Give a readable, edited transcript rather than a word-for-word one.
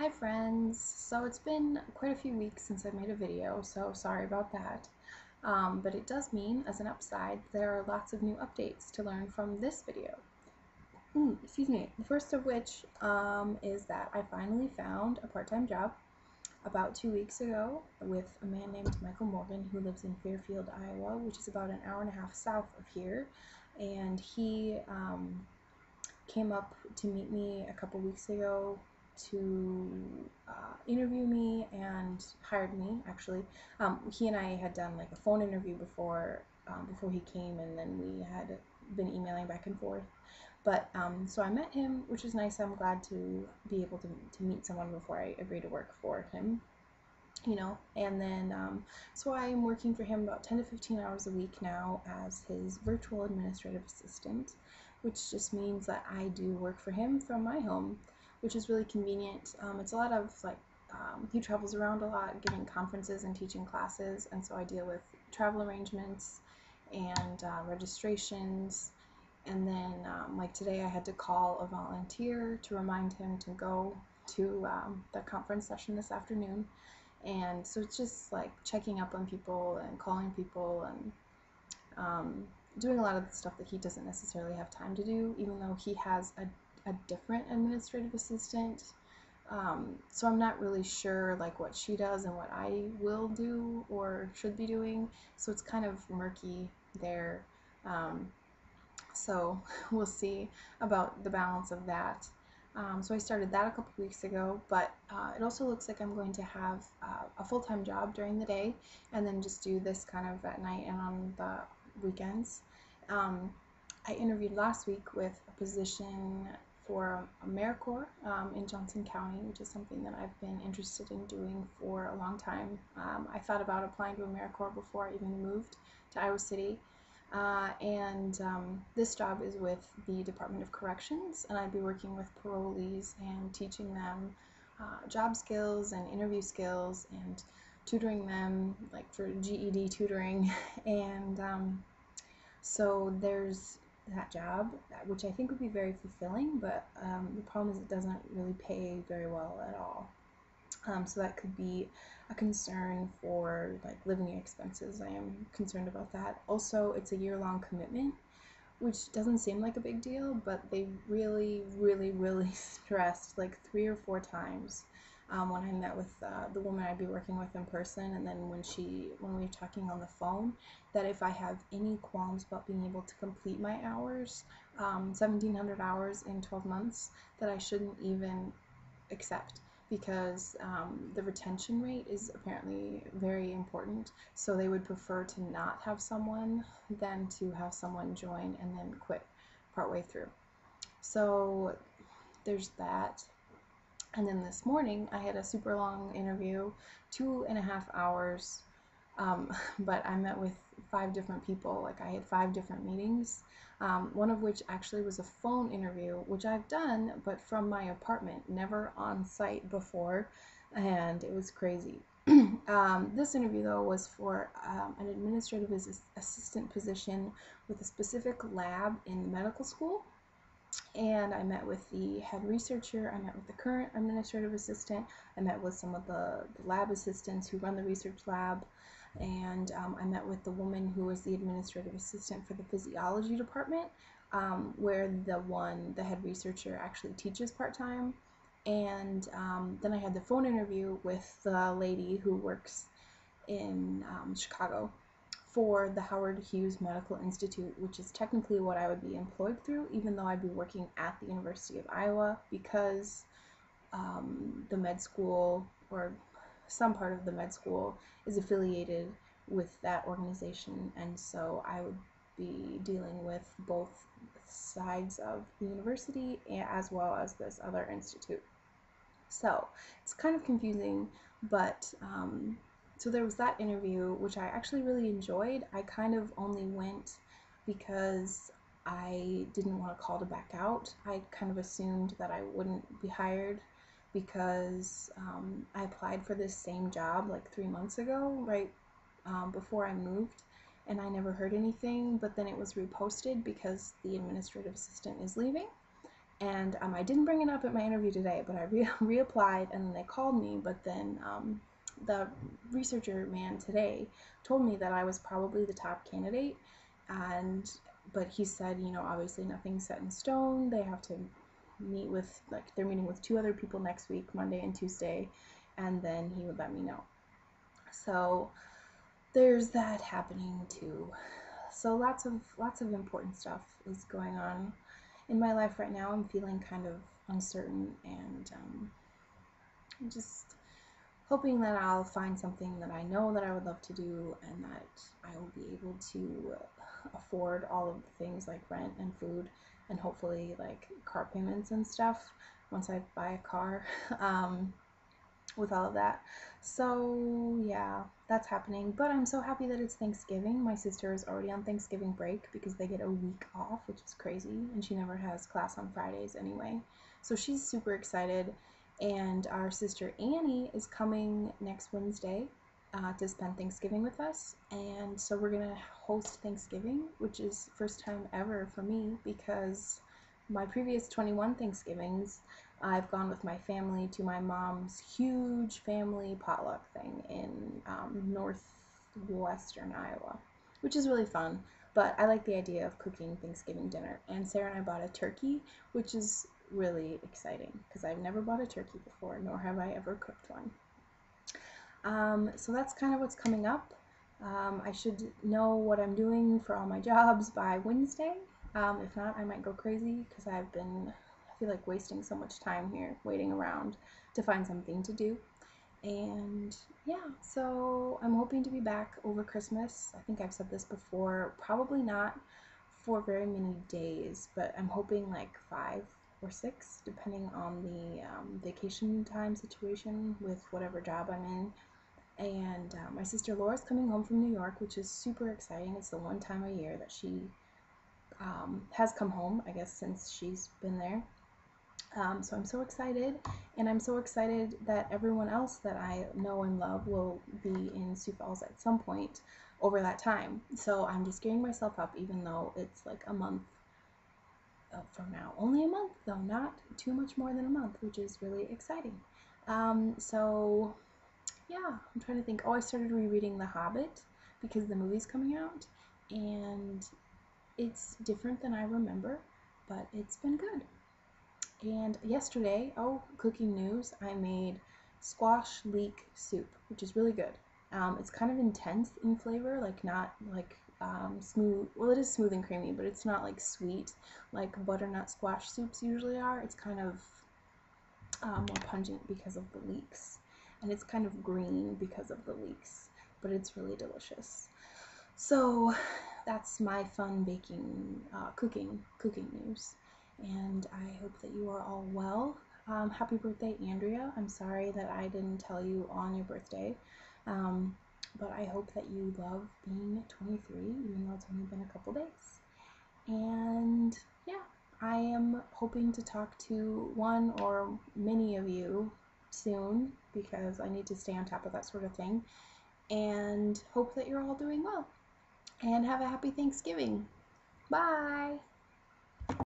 Hi friends! So it's been quite a few weeks since I made a video, so sorry about that. But it does mean, as an upside, there are lots of new updates to learn from this video. Excuse me. The first of which is that I finally found a part-time job about 2 weeks ago with a man named Michael Morgan who lives in Fairfield, Iowa, which is about an hour and a half south of here. And he came up to meet me a couple weeks ago to interview me and hired me, actually. He and I had done like a phone interview before he came, and then we had been emailing back and forth. But so I met him, which is nice. I'm glad to be able to meet someone before I agree to work for him, and then so I'm working for him about 10 to 15 hours a week now as his virtual administrative assistant, which just means that I do work for him from my home, which is really convenient. It's a lot of he travels around a lot giving conferences and teaching classes, and so I deal with travel arrangements and registrations. And then like today I had to call a volunteer to remind him to go to the conference session this afternoon. And so it's just like checking up on people and calling people and doing a lot of the stuff that he doesn't necessarily have time to do, even though he has a different administrative assistant. So I'm not really sure like what she does and what I will do or should be doing. So it's kind of murky there. So we'll see about the balance of that. So I started that a couple weeks ago, but it also looks like I'm going to have a full-time job during the day and then just do this kind of at night and on the weekends. I interviewed last week with a position for AmeriCorps in Johnson County, which is something that I've been interested in doing for a long time. I thought about applying to AmeriCorps before I even moved to Iowa City. This job is with the Department of Corrections, and I'd be working with parolees and teaching them job skills and interview skills and tutoring them, like for GED tutoring. And so there's that job, which I think would be very fulfilling, but the problem is it doesn't really pay very well at all. So that could be a concern for like living expenses. I am concerned about that. Also, it's a year-long commitment, which doesn't seem like a big deal, but they really, really, really stressed like 3 or 4 times when I met with the woman I'd be working with in person, and then when we were talking on the phone, that if I have any qualms about being able to complete my hours, 1,700 hours in 12 months, that I shouldn't even accept, because the retention rate is apparently very important. So they would prefer to not have someone than to have someone join and then quit partway through. So there's that. And then this morning I had a super long interview, 2.5 hours, but I met with 5 different people. Like I had 5 different meetings, one of which actually was a phone interview, which I've done, but from my apartment, never on site before, and it was crazy. This interview, though, was for an administrative assistant position with a specific lab in medical school. And I met with the head researcher, I met with the current administrative assistant, I met with some of the lab assistants who run the research lab, and I met with the woman who was the administrative assistant for the physiology department, where the head researcher actually teaches part-time. And then I had the phone interview with the lady who works in Chicago for the Howard Hughes Medical Institute, which is technically what I would be employed through, even though I'd be working at the University of Iowa, because the med school, or some part of the med school, is affiliated with that organization, and so I would be dealing with both sides of the university as well as this other institute. So it's kind of confusing, but so there was that interview, which I actually really enjoyed. I kind of only went because I didn't want to call to back out. I kind of assumed that I wouldn't be hired because I applied for this same job like 3 months ago, right before I moved, and I never heard anything, but then it was reposted because the administrative assistant is leaving. And I didn't bring it up at my interview today, but I reapplied, and then they called me. But then the researcher man today told me that I was probably the top candidate, and but he said, obviously nothing's set in stone. They have to meet with, like, they're meeting with 2 other people next week, Monday and Tuesday, and then he would let me know. So there's that happening too. So lots of important stuff is going on in my life right now. I'm feeling kind of uncertain, and just hoping that I'll find something that I know that I would love to do, and that I will be able to afford all of the things like rent and food, and hopefully like car payments and stuff once I buy a car. With all of that. So yeah, that's happening. But I'm so happy that it's Thanksgiving. My sister is already on Thanksgiving break because they get a week off, which is crazy, and she never has class on Fridays anyway. So she's super excited. And our sister Annie is coming next Wednesday to spend Thanksgiving with us. And so we're gonna host Thanksgiving, which is first time ever for me, because my previous 21 Thanksgivings I've gone with my family to my mom's huge family potluck thing in northwestern Iowa, which is really fun. But I like the idea of cooking Thanksgiving dinner. And Sarah and I bought a turkey, which is really exciting because I've never bought a turkey before, nor have I ever cooked one. So that's kind of what's coming up. I should know what I'm doing for all my jobs by Wednesday. If not, I might go crazy because I feel like wasting so much time here waiting around to find something to do. And yeah, so I'm hoping to be back over Christmas. I think I've said this before, probably not for very many days, but I'm hoping like 5 or 6, depending on the vacation time situation with whatever job I'm in. And my sister Laura's coming home from New York, which is super exciting. It's the one time a year that she has come home, I guess, since she's been there. So I'm so excited, and I'm so excited that everyone else that I know and love will be in Sioux Falls at some point over that time. So I'm just gearing myself up, even though it's like a month from now. Only a month, though, not too much more than a month, which is really exciting. So yeah, I'm trying to think. Oh, I started rereading The Hobbit because the movie's coming out, and it's different than I remember, but it's been good. And yesterday, cooking news, I made squash leek soup, which is really good. It's kind of intense in flavor, like not like smooth. Well, it is smooth and creamy, but it's not like sweet like butternut squash soups usually are. It's kind of more pungent because of the leeks, and it's kind of green because of the leeks, but it's really delicious. So that's my fun cooking news, and I hope that you are all well. Happy birthday, Andrea. I'm sorry that I didn't tell you on your birthday, but I hope that you love being 23, even though it's only been a couple days. And yeah, I am hoping to talk to one or many of you soon because I need to stay on top of that sort of thing, and hope that you're all doing well. And have a happy Thanksgiving. Bye!